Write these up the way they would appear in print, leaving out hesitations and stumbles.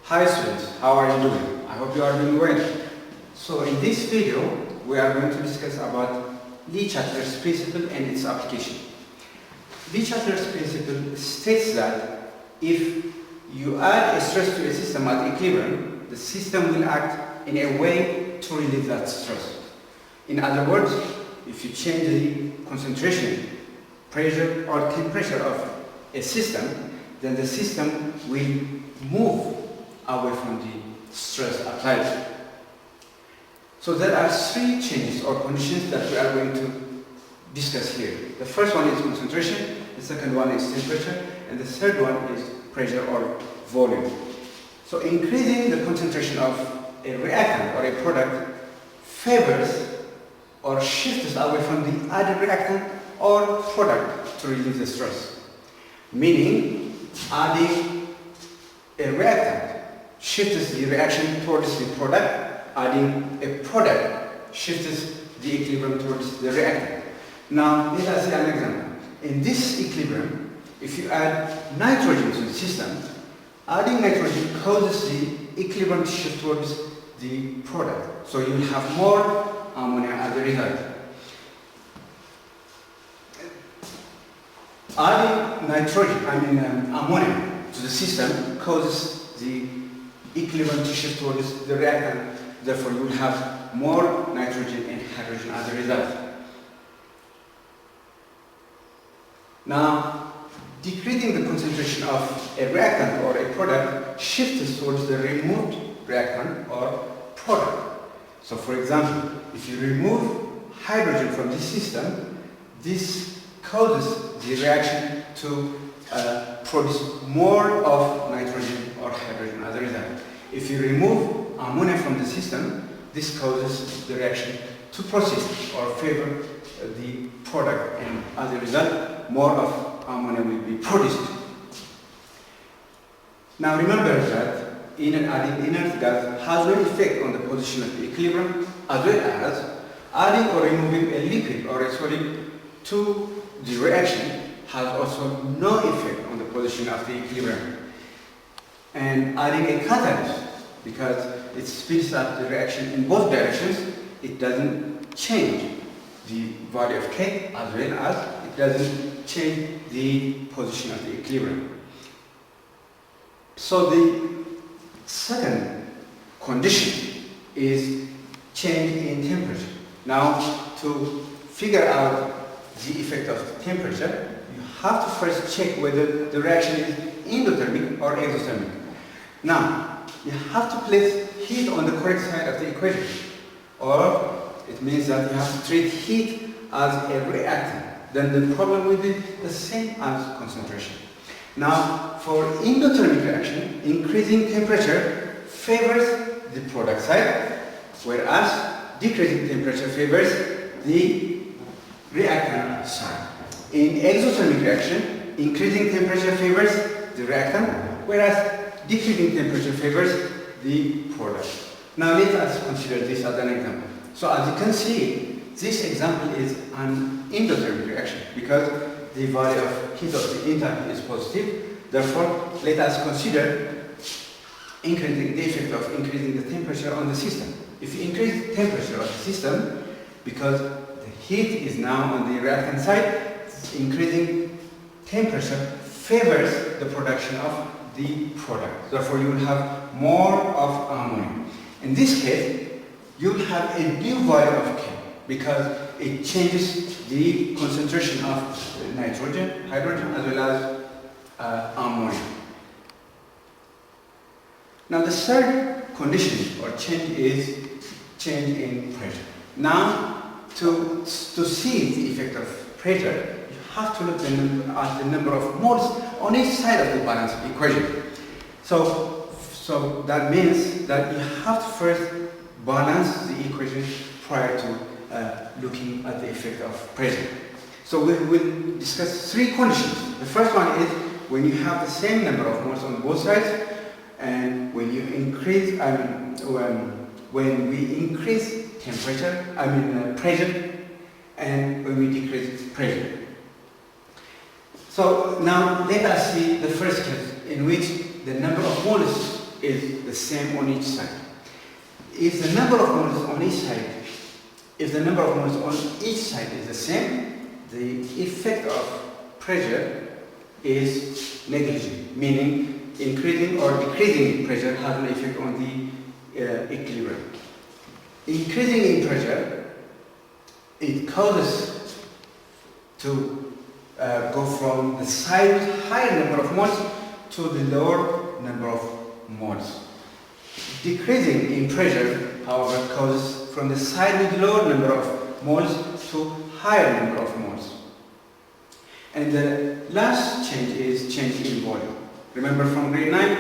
Hi students, how are you doing? I hope you are doing well. So in this video, we are going to discuss about Le-Chatelier's principle and its application. Le-Chatelier's principle states that if you add a stress to a system at equilibrium, the system will act in a way to relieve that stress. In other words, if you change the concentration, pressure or temperature of a system, then the system will move away from the stress applied. So there are three changes or conditions that we are going to discuss here. The first one is concentration, the second one is temperature, and the third one is pressure or volume. So increasing the concentration of a reactant or a product favors or shifts away from the other reactant or product to relieve the stress. Meaning, adding a reactant shifts the reaction towards the product, adding a product shifts the equilibrium towards the reactant. Now, let us see an example. In this equilibrium, if you add nitrogen to the system, adding nitrogen causes the equilibrium to shift towards the product. So you will have more ammonia as a result. Adding ammonia to the system causes the equilibrium to shift towards the reactant. Therefore, you will have more nitrogen and hydrogen as a result. Now, decreasing the concentration of a reactant or a product shifts towards the removed reactant or product. So, for example, if you remove hydrogen from the system, this causes the reaction to produce more of nitrogen or hydrogen as a result. If you remove ammonia from the system, this causes the reaction to proceed or favor the product, and as a result, more of ammonia will be produced. Now remember that adding inert gas has no effect on the position of the equilibrium, as well as adding or removing a liquid or a solid to the reaction has also no effect on the position of the equilibrium. And adding a catalyst, because it speeds up the reaction in both directions, it doesn't change the value of K, as well as it doesn't change the position of the equilibrium. So the second condition is change in temperature. Now, to figure out the effect of temperature, you have to first check whether the reaction is endothermic or exothermic. Now, you have to place heat on the correct side of the equation, or it means that you have to treat heat as a reactant. Then the problem will be the same as concentration. Now, for endothermic reaction, increasing temperature favors the product side, whereas decreasing temperature favors the reactant side. In exothermic reaction, increasing temperature favors the reactant, whereas decreasing temperature favors the product. Now let us consider this as an example. So as you can see, this example is an endothermic reaction because the value of heat of the enthalpy is positive. Therefore, let us consider increasing the effect of increasing the temperature on the system. If you increase the temperature of the system, because the heat is now on the reactant side, increasing temperature favors the production of the product. Therefore, you will have more of ammonia. In this case, you will have a new value of K because it changes the concentration of nitrogen, hydrogen, as well as ammonia. Now, the third condition or change is change in pressure. Now, to see the effect of pressure, you have to look at the number of moles on each side of the balance equation. So that means that you have to first balance the equation prior to looking at the effect of pressure. So we will discuss three conditions. The first one is when you have the same number of moles on both sides, and when you increase, when we increase pressure, and when we decrease pressure. So now let us see the first case in which the number of moles is the same on each side. If the number of moles on each side, if the number of moles on each side is the same, the effect of pressure is negligible, meaning increasing or decreasing pressure has an effect on the equilibrium. Increasing in pressure, it causes to go from the side with higher number of moles to the lower number of moles. Decreasing in pressure, however, causes from the side with lower number of moles to higher number of moles. And the last change is change in volume. Remember from grade 9,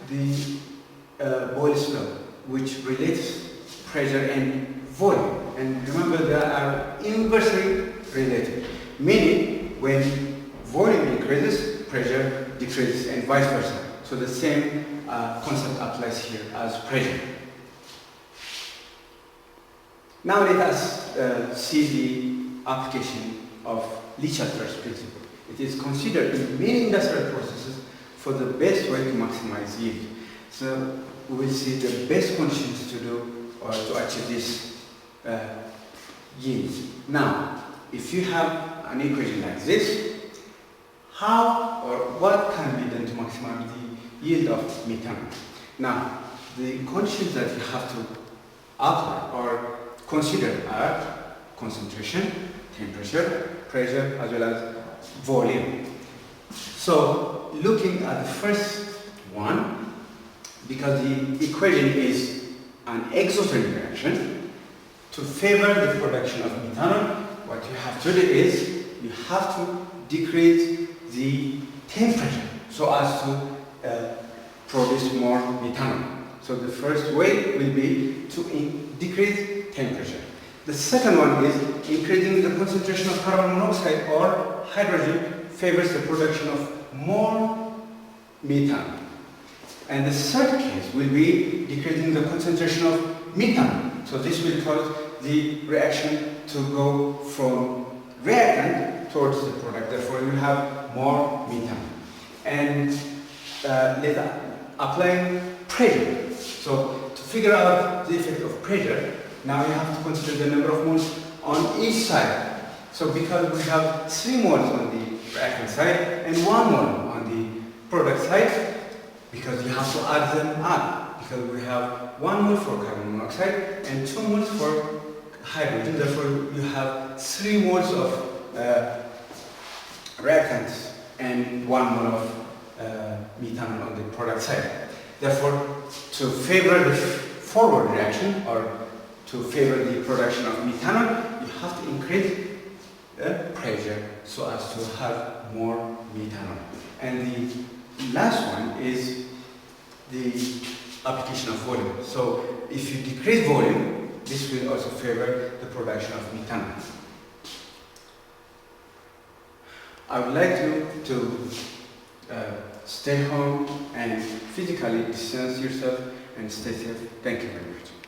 the Boyle's law, which relates pressure and volume. And remember, they are inversely related, meaning when volume increases, pressure decreases, and vice versa. So the same concept applies here as pressure. Now let us see the application of Le-Chatelier's principle. It is considered in many industrial processes for the best way to maximize yield. So we will see the best conditions to do or to achieve this yield. Now, if you have an equation like this, how or what can be done to maximize the yield of methanol? Now, the conditions that you have to apply or consider are concentration, temperature, pressure, as well as volume. So, looking at the first one, because the equation is an exothermic reaction, to favor the production of methanol, what you have to do is you have to decrease the temperature so as to produce more methanol. So the first way will be to decrease temperature. The second one is increasing the concentration of carbon monoxide or hydrogen favors the production of more methanol. And the third case will be decreasing the concentration of methanol. So this will cause the reaction to go from reactant towards the product. Therefore, you have more methanol. And later, applying pressure. So to figure out the effect of pressure, now you have to consider the number of moles on each side. So because we have 3 moles on the reactant side and 1 mole on the product side, because you have to add them up, because we have 1 mole for carbon monoxide and 2 moles for hydrogen. Therefore, you have 3 moles of reactants and 1 mole of methanol on the product side. Therefore, to favor the forward reaction or to favor the production of methanol, you have to increase the pressure so as to have more methanol. And the last one is the application of volume. So if you decrease volume, this will also favor the production of methanol. I would like you to stay home and physically distance yourself and stay safe. Thank you very much.